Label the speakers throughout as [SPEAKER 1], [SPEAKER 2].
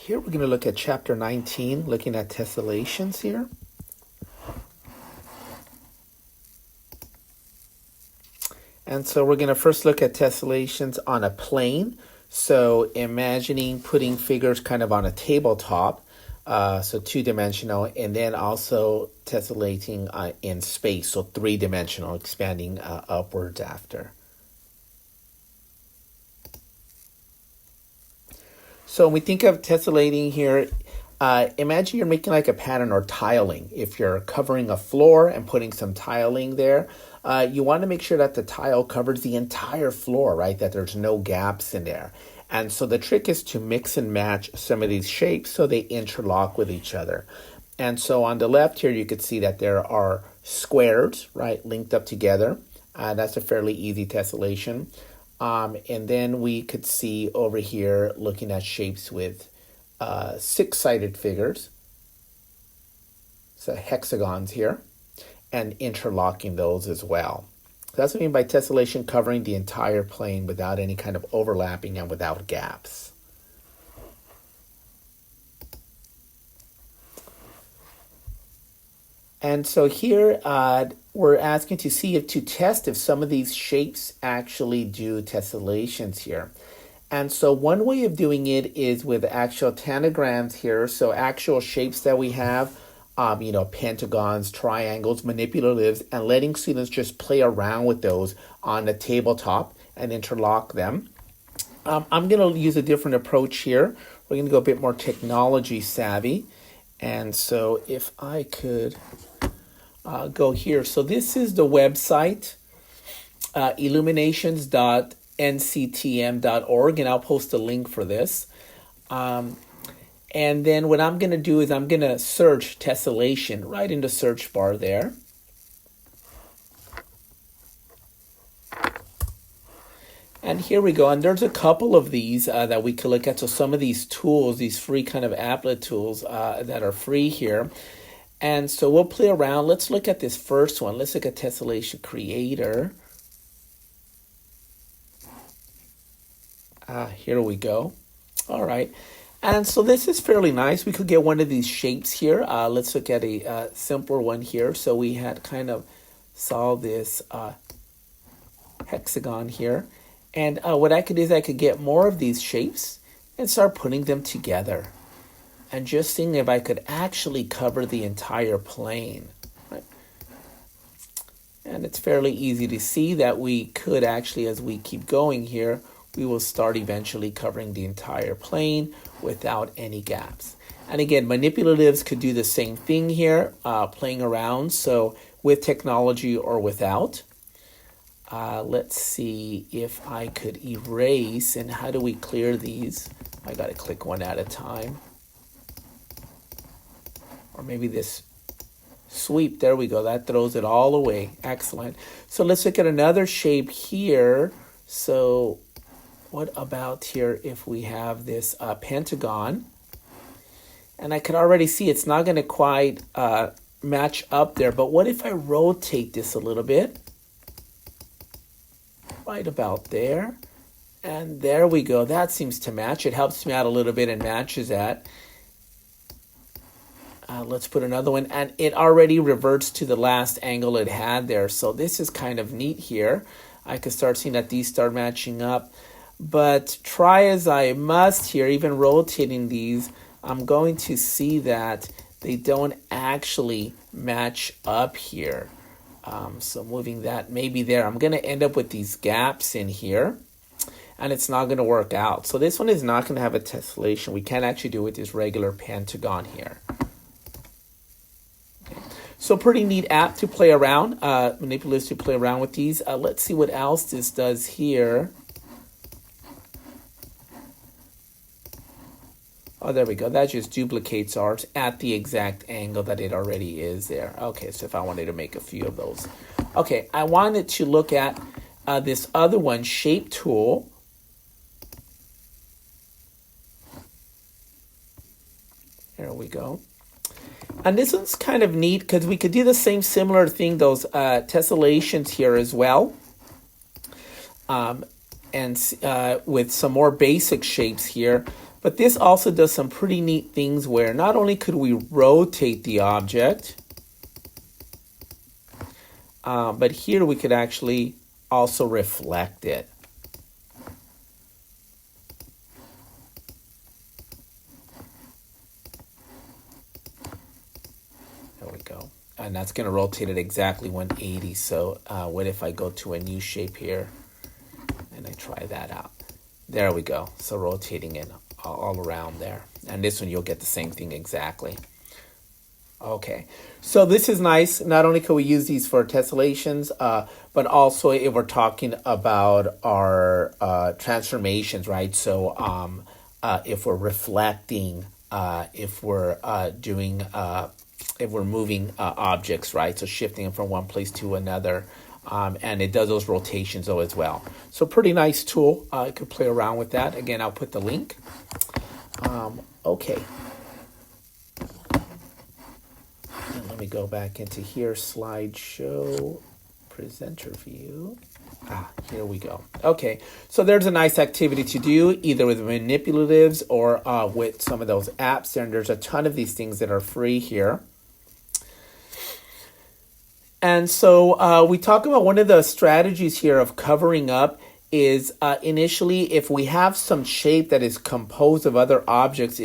[SPEAKER 1] Here we're going to look at chapter 19, looking at tessellations here. And so we're going to first look at tessellations on a plane. So imagining putting figures kind of on a tabletop, so two-dimensional, and then also tessellating in space, so three-dimensional, expanding upwards after. So when we think of tessellating here, imagine you're making like a pattern or tiling. If you're covering a floor and putting some tiling there, you want to make sure that the tile covers the entire floor, right? That there's no gaps in there. And so the trick is to mix and match some of these shapes so they interlock with each other. And so on the left here, you could see that there are squares, right, linked up together. That's a fairly easy tessellation. And then we could see over here looking at shapes with six-sided figures, so hexagons here, and interlocking those as well. So that's what I mean by tessellation, covering the entire plane without any kind of overlapping and without gaps. And so here we're asking to test if some of these shapes actually do tessellations here. And so one way of doing it is with actual tanagrams here, so actual shapes that we have, pentagons, triangles, manipulatives, and letting students just play around with those on the tabletop and interlock them. I'm going to use a different approach here. We're going to go a bit more technology savvy. And so if I could go here. So this is the website, illuminations.nctm.org, and I'll post a link for this. And then what I'm going to do is I'm going to search tessellation right in the search bar there. And here we go. And there's a couple of these that we could look at. So some of these tools, these free kind of applet tools that are free here. And so we'll play around. Let's look at this first one. Let's look at Tessellation Creator. Here we go. All right. And so this is fairly nice. We could get one of these shapes here. Let's look at a simpler one here. So we had kind of saw this hexagon here. And what I could do is I could get more of these shapes and start putting them together. And just seeing if I could actually cover the entire plane. Right? And it's fairly easy to see that we could actually, as we keep going here, we will start eventually covering the entire plane without any gaps. And again, manipulatives could do the same thing here, playing around, so with technology or without. Let's see if I could erase, and how do we clear these? I got to click one at a time. Or maybe this sweep, there we go, that throws it all away. Excellent. So let's look at another shape here. So what about here if we have this pentagon? And I could already see it's not going to quite match up there, but what if I rotate this a little bit? Right about there. And there we go. That seems to match. It helps me out a little bit and matches that. Let's put another one, and it already reverts to the last angle it had there. So this is kind of neat here. I could start seeing that these start matching up. But try as I must here, even rotating these, I'm going to see that they don't actually match up here. So moving that maybe there, I'm going to end up with these gaps in here. And it's not going to work out. So this one is not going to have a tessellation. We can't actually do it with this regular pentagon here. So pretty neat app to play around, manipulatives to play around with these. Let's see what else this does here. Oh, there we go. That just duplicates ours at the exact angle that it already is there. Okay, so if I wanted to make a few of those. Okay, I wanted to look at this other one, Shape Tool. There we go. And this one's kind of neat because we could do the same similar thing, those tessellations here as well. And with some more basic shapes here. But this also does some pretty neat things where not only could we rotate the object, but here we could actually also reflect it. There we go. And that's going to rotate it exactly 180. So what if I go to a new shape here and I try that out? There we go. So rotating it all around there. And this one you'll get the same thing exactly. Okay, so this is nice. Not only can we use these for tessellations, but also if we're talking about our transformations, right? So if we're reflecting, if we're if we're moving objects, right? So shifting them from one place to another. And it does those rotations though as well. So pretty nice tool. You can play around with that. Again, I'll put the link. Okay. And let me go back into here, slideshow, presenter view. Here we go. Okay, so there's a nice activity to do either with manipulatives or with some of those apps there. And there's a ton of these things that are free here. And so we talk about one of the strategies here of covering up is initially if we have some shape that is composed of other objects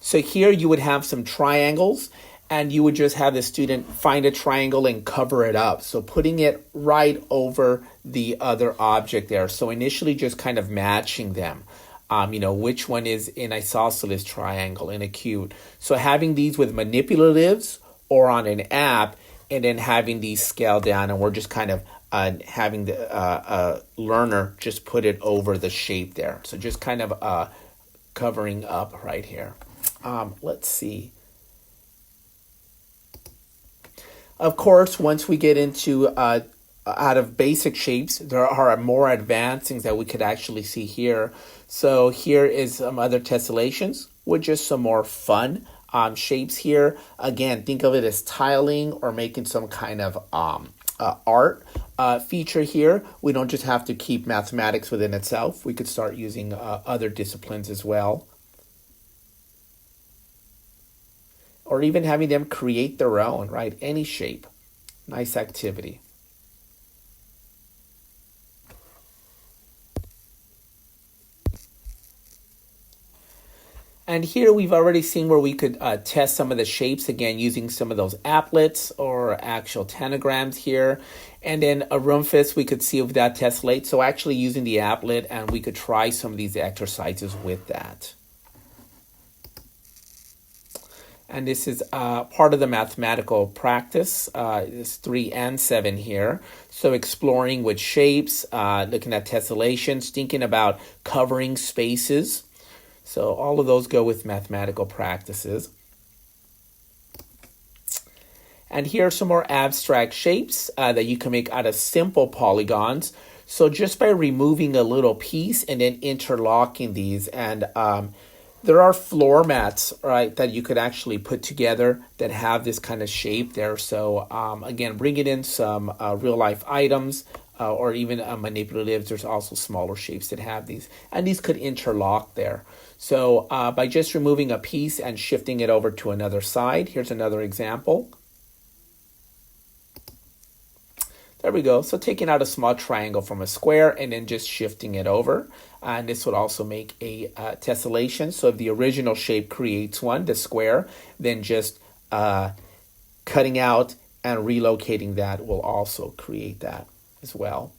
[SPEAKER 1] so here you would have some triangles and you would just have the student find a triangle and cover it up. So putting it right over the other object there. So initially just kind of matching them. Which one is an isosceles triangle in a cube. So having these with manipulatives or on an app, and then having these scale down, and we're just kind of having the learner just put it over the shape there. So just kind of covering up right here. Let's see. Of course, once we get into out of basic shapes, there are more advanced things that we could actually see here. So here is some other tessellations with just some more fun shapes here. Again, think of it as tiling or making some kind of art feature here. We don't just have to keep mathematics within itself. We could start using other disciplines as well. Or even having them create their own, right? Any shape. Nice activity. And here we've already seen where we could test some of the shapes, again, using some of those applets or actual tanagrams here. And then a Roomfist, we could see if that tessellates. So actually using the applet, and we could try some of these exercises with that. And this is part of the mathematical practice. It's 3 and 7 here. So exploring with shapes, looking at tessellations, thinking about covering spaces. So all of those go with mathematical practices. And here are some more abstract shapes that you can make out of simple polygons. So just by removing a little piece and then interlocking these, and there are floor mats, right, that you could actually put together that have this kind of shape there. So again, bringing in some real life items or even manipulatives. There's also smaller shapes that have these, and these could interlock there. So by just removing a piece and shifting it over to another side, here's another example. There we go. So taking out a small triangle from a square and then just shifting it over. And this would also make a tessellation. So if the original shape creates one, the square, then just cutting out and relocating that will also create that as well.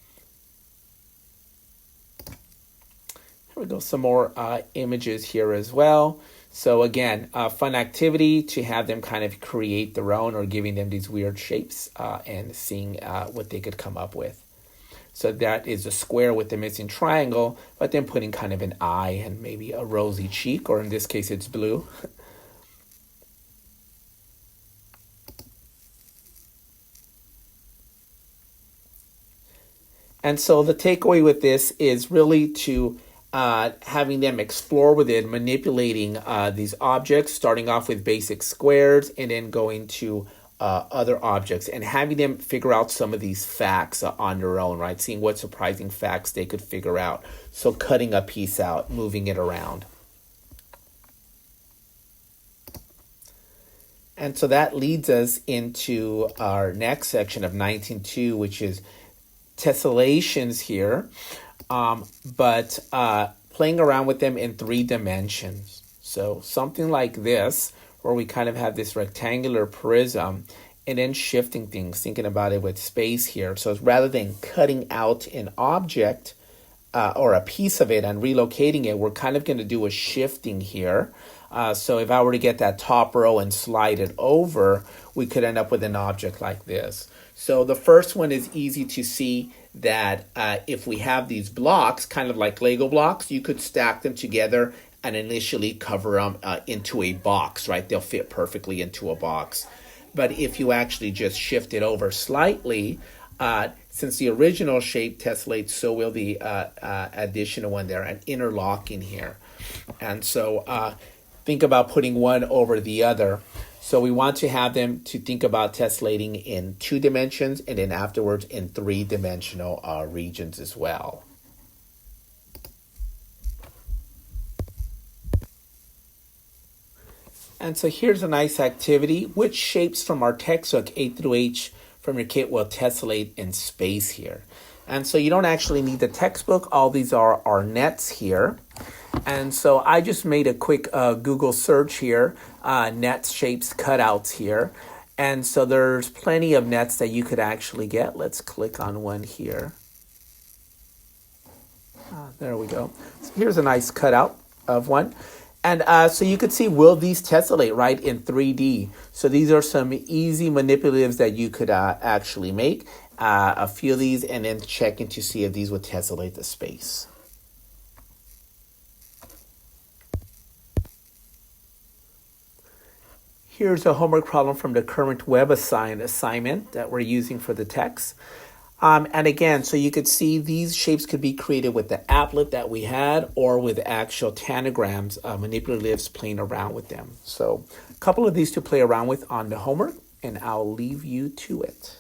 [SPEAKER 1] Here we go. Some more images here as well. So again, fun activity to have them kind of create their own or giving them these weird shapes and seeing what they could come up with. So that is a square with the missing triangle, but then putting kind of an eye and maybe a rosy cheek, or in this case it's blue. And so the takeaway with this is really to having them explore with it, manipulating these objects, starting off with basic squares and then going to other objects and having them figure out some of these facts on their own, right? Seeing what surprising facts they could figure out. So cutting a piece out, moving it around. And so that leads us into our next section of 19.2, which is tessellations here, but playing around with them in 3 dimensions. So something like this, where we kind of have this rectangular prism and then shifting things, thinking about it with space here. So rather than cutting out an object or a piece of it and relocating it, we're kind of going to do a shifting here. So if I were to get that top row and slide it over, we could end up with an object like this. So the first one is easy to see that if we have these blocks, kind of like Lego blocks, you could stack them together and initially cover them into a box, right? They'll fit perfectly into a box. But if you actually just shift it over slightly, since the original shape tessellates, so will the additional one there, and interlocking here. And so think about putting one over the other. So we want to have them to think about tessellating in 2 dimensions and then afterwards in 3-dimensional regions as well. And so here's a nice activity. Which shapes from our textbook A through H from your kit will tessellate in space here? And so you don't actually need the textbook. All these are our nets here. And so I just made a quick Google search here, nets, shapes, cutouts here. And so there's plenty of nets that you could actually get. Let's click on one here. There we go. So here's a nice cutout of one. And so you could see, will these tessellate, right, in 3D? So these are some easy manipulatives that you could actually make. A few of these and then checking to see if these would tessellate the space. Here's a homework problem from the current web assignment that we're using for the text. And again, so you could see these shapes could be created with the applet that we had or with actual tanagrams, manipulatives playing around with them. So a couple of these to play around with on the homework, and I'll leave you to it.